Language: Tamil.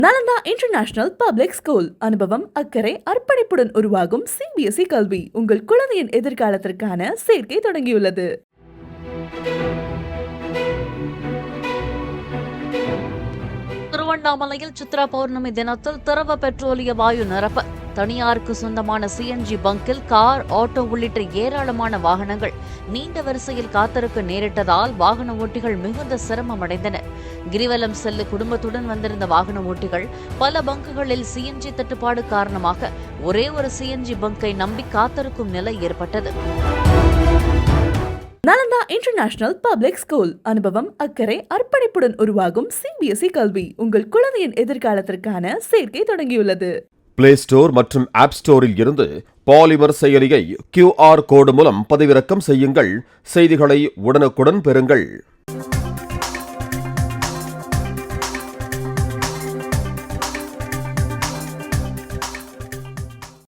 Nalanda international public school. அனுபவம், அக்கறை, அர்ப்பணிப்புடன் உருவாகும் CBSE கல்வி உங்கள் குழந்தையின் எதிர்காலத்திற்கான சேர்க்கை தொடங்கியுள்ளது. திருவண்ணாமலையில் சித்ரா பௌர்ணமி தினத்தில் திரவ பெட்ரோலிய வாயு நிரப்ப தனியாருக்கு சொந்தமான CNG பங்கில் கார், ஆட்டோ உள்ளிட்ட ஏராளமான வாகனங்கள் நீண்ட வரிசையில் காத்திருக்க நேரிட்டதால் வாகன ஓட்டிகள் மிகுந்த சிரமமடைந்தனர். கிரிவலம் செல்ல குடும்பத்துடன் வந்திருந்த வாகன ஓட்டிகள் பல பங்குகளில் CNG தட்டுப்பாடு காரணமாக ஒரே ஒரு CNG பங்கை நம்பி காத்திருக்கும் நிலை ஏற்பட்டது. Nalanda international public school. அனுபவம், அக்கறை, அர்ப்பணிப்புடன் உருவாகும் CBSE கல்வி உங்கள் குழந்தையின் எதிர்காலத்திற்கான சேர்க்கை தொடங்கியுள்ளது. பிளே ஸ்டோர் மற்றும் ஆப் ஸ்டோரில் இருந்து பாலிமர் செயலியை QR கோடு மூலம் பதிவிறக்கம் செய்யுங்கள். செய்திகளை உடனுக்குடன் பெறுங்கள்.